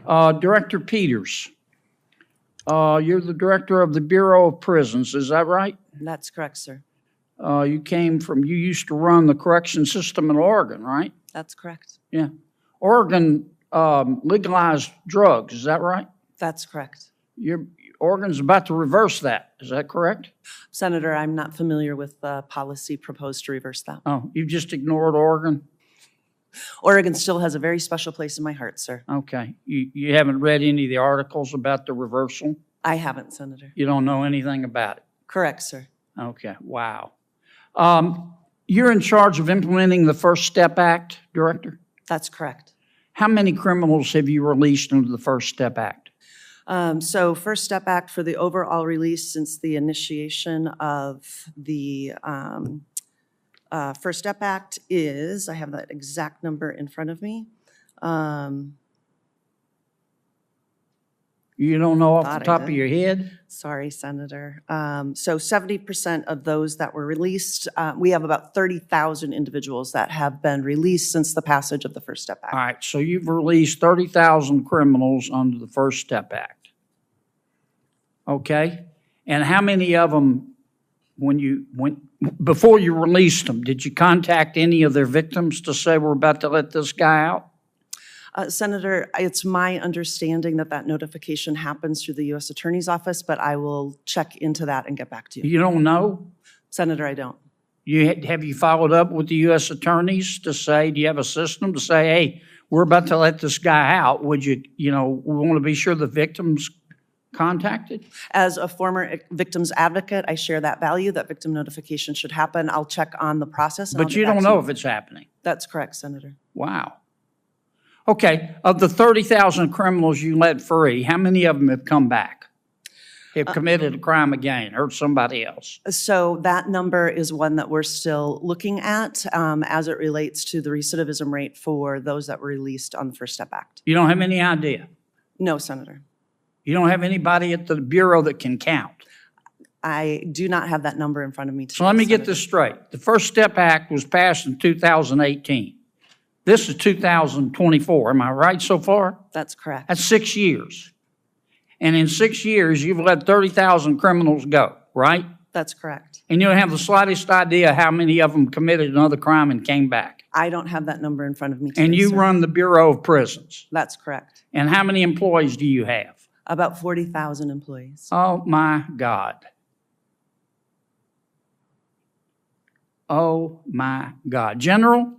Director Peters, you're the director of the Bureau of Prisons, is that right? That's correct, sir. You used to run the correction system in Oregon, right? That's correct. Yeah. Oregon legalized drugs, is that right? That's correct. Oregon's about to reverse that, is that correct? Senator, I'm not familiar with the policy proposed to reverse that. Oh, you just ignored Oregon? Oregon still has a very special place in my heart, sir. Okay. You haven't read any of the articles about the reversal? I haven't, Senator. You don't know anything about it? Correct, sir. Okay, wow. You're in charge of implementing the First Step Act, Director? That's correct. How many criminals have you released under the First Step Act? So First Step Act for the overall release since the initiation of the First Step Act is, I have that exact number in front of me. You don't know off Thought the I top of did. your head? Sorry, Senator. So 70% of those that were released, we have about 30,000 individuals that have been released since the passage of the First Step Act. All right, so you've released 30,000 criminals under the First Step Act. Okay? And how many of them, before you released them, did you contact any of their victims to say we're about to let this guy out? Senator, it's my understanding that that notification happens through the U.S. Attorney's Office, but I will check into that and get back to you. You don't know? Senator, I don't. Have you followed up with the U.S. attorneys to say, do you have a system to say, hey, we're about to let this guy out? Would we want to be sure the victim's contacted? As a former victim's advocate, I share that value, that victim notification should happen. I'll check on the process. And I'll But get you back don't to know if it's happening? That's correct, Senator. Wow. Okay, of the 30,000 criminals you let free, how many of them have come back? Have committed a crime again, hurt somebody else? So that number is one that we're still looking at as it relates to the recidivism rate for those that were released on the First Step Act. You don't have any idea? No, Senator. You don't have anybody at the Bureau that can count? I do not have that number in front of me today, So let me get Senator. this straight. The First Step Act was passed in 2018. This is 2024. Am I right so far? That's correct. That's 6 years. And in 6 years, you've let 30,000 criminals go, right? That's correct. And you don't have the slightest idea how many of them committed another crime and came back. I don't have that number in front of me today, And you sir. run the Bureau of Prisons. That's correct. And how many employees do you have? About 40,000 employees. Oh, my God. Oh, my God. General,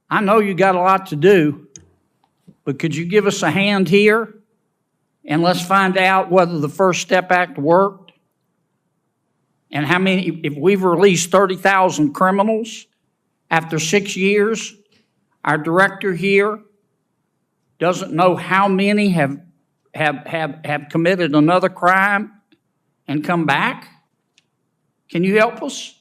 I know you got a lot to do, but could you give us a hand here? And let's find out whether the First Step Act worked. And how many, if we've released 30,000 criminals after 6 years, our director here doesn't know how many have committed another crime and come back? Can you help us?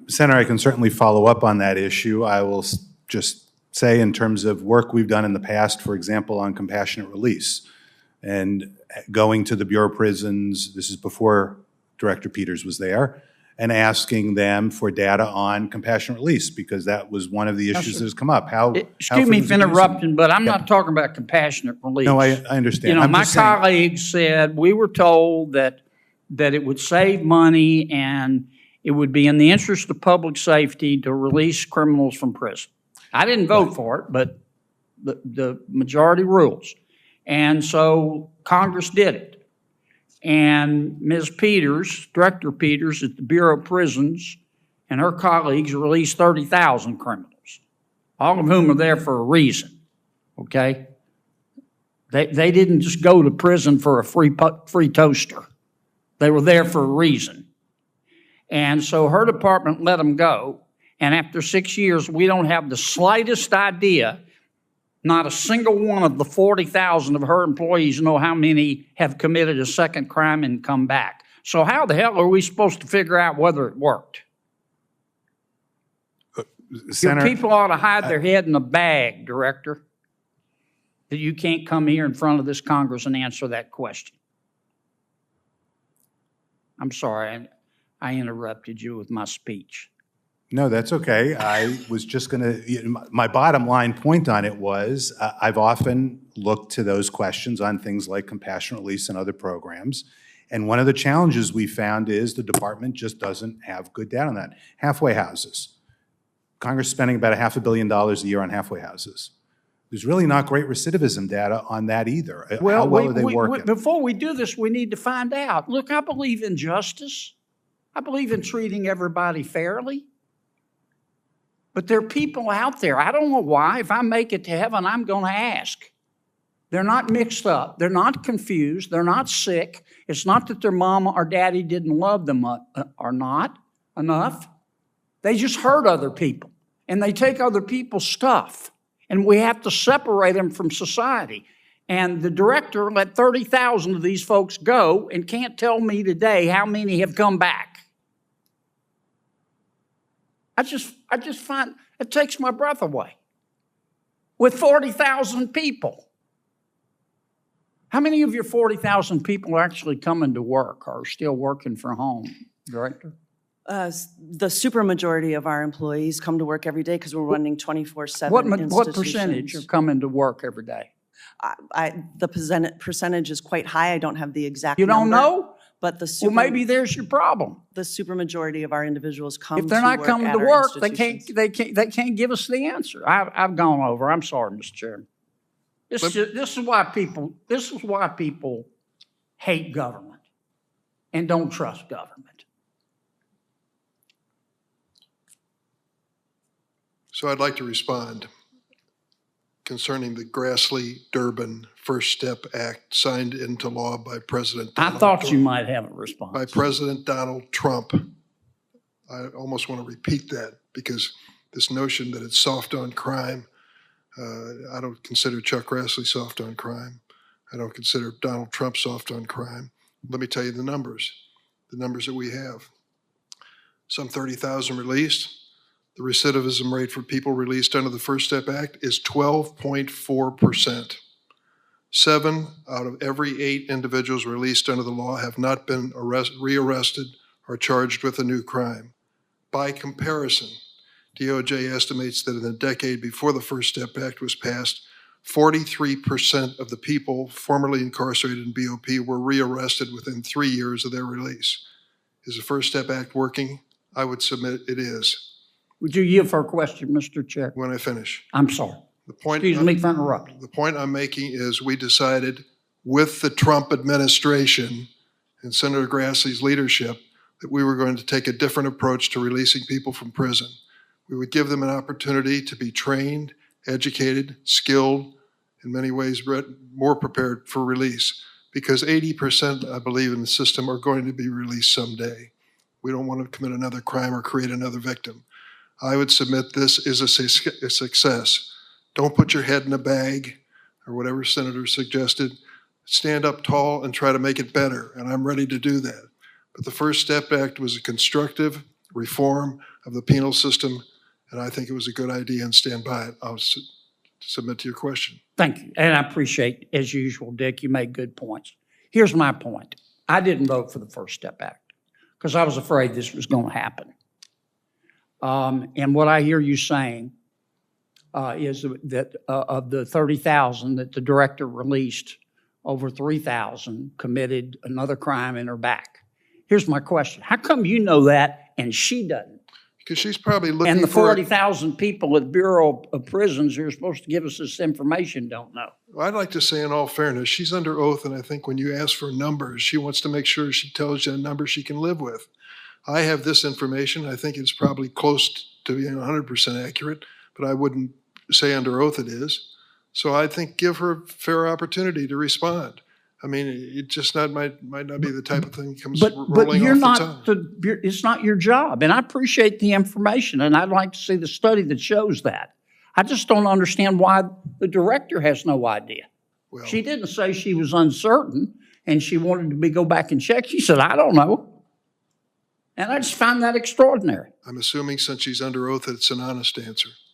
Senator, I can certainly follow up on that issue. I will just say in terms of work we've done in the past, for example, on compassionate release, and going to the Bureau of Prisons, this is before Director Peters was there, and asking them for data on compassionate release, because that was one of the issues that has come up. Excuse me for interrupting, but I'm not talking about compassionate release. No, I understand. I'm My just saying- colleagues said, we were told that it would save money and it would be in the interest of public safety to release criminals from prison. I didn't vote for it, but the majority rules. And so Congress did it. And Ms. Peters, Director Peters at the Bureau of Prisons, and her colleagues released 30,000 criminals, all of whom are there for a reason, okay? They didn't just go to prison for a free toaster. They were there for a reason. And so her department let them go. And after 6 years, we don't have the slightest idea, not a single one of the 40,000 of her employees know how many have committed a second crime and come back. So how the hell are we supposed to figure out whether it worked? Senator, Your people ought to hide their head in a bag, Director, that you can't come here in front of this Congress and answer that question. I'm sorry, I interrupted you with my speech. No, that's okay. I was just going to, my bottom line point on it was, I've often looked to those questions on things like compassionate release and other programs. And one of the challenges we found is the department just doesn't have good data on that. Halfway houses. Congress is spending about $500 million a year on halfway houses. There's really not great recidivism data on that either. How well are they working? Before we do this, we need to find out. Look, I believe in justice. I believe in treating everybody fairly. But there are people out there, I don't know why, if I make it to heaven, I'm going to ask. They're not mixed up. They're not confused. They're not sick. It's not that their mama or daddy didn't love them or not enough. They just hurt other people, and they take other people's stuff, and we have to separate them from society. And the director let 30,000 of these folks go and can't tell me today how many have come back. I just find it takes my breath away. With 40,000 people. How many of your 40,000 people are actually coming to work or are still working from home, Director? The supermajority of our employees come to work every day because we're running 24/7 What percentage are coming to work every day? The percentage is quite high. I don't have the exact You number. don't know? But the Well, maybe there's your problem. supermajority of our individuals come to If work they're not coming at to our work, they institutions. can't give us the answer. I've gone over. I'm sorry, Mr. Chairman. This is why people hate government and don't trust government. So I'd like to respond concerning the Grassley-Durbin First Step Act signed into law by President I Donald thought Trump. you might have a response. By President Donald Trump. I almost want to repeat that because this notion that it's soft on crime, I don't consider Chuck Grassley soft on crime. I don't consider Donald Trump soft on crime. Let me tell you the numbers that we have. Some 30,000 released. The recidivism rate for people released under the First Step Act is 12.4%. 7 out of every 8 individuals released under the law have not been rearrested or charged with a new crime. By comparison, DOJ estimates that in the decade before the First Step Act was passed, 43% of the people formerly incarcerated in BOP were rearrested within 3 years of their release. Is the First Step Act working? I would submit it is. Would you yield for a question, Mr. Chair? When I finish. I'm sorry. Excuse me for interrupting. The point I'm making is we decided with the Trump administration and Senator Grassley's leadership that we were going to take a different approach to releasing people from prison. We would give them an opportunity to be trained, educated, skilled, in many ways more prepared for release, because 80%, I believe, in the system are going to be released someday. We don't want to commit another crime or create another victim. I would submit this is a success. Don't put your head in a bag, or whatever Senator suggested. Stand up tall and try to make it better, and I'm ready to do that. But the First Step Act was a constructive reform of the penal system, and I think it was a good idea and stand by it. I'll submit to your question. Thank you. And I appreciate, as usual, Dick, you made good points. Here's my point. I didn't vote for the First Step Act because I was afraid this was going to happen. And what I hear you saying is that of the 30,000 that the director released, over 3,000 committed another crime and are back. Here's my question. How come you know that and she doesn't? Because she's probably looking And the for 40,000 people at Bureau of Prisons who are supposed to give us this information don't know. I'd like to say in all fairness, she's under oath, and I think when you ask for numbers, she wants to make sure she tells you a number she can live with. I have this information. I think it's probably close to being 100% accurate, but I wouldn't say under oath it is. So I think give her a fair opportunity to respond. I mean, it just might not be the type of thing that comes But rolling you're off not the tongue. it's not your job. And I appreciate the information, and I'd like to see the study that shows that. I just don't understand why the director has no idea. Well, She didn't say she was uncertain and she wanted to go back and check. She said, I don't know. And I just find that extraordinary. I'm assuming since she's under oath, it's an honest answer.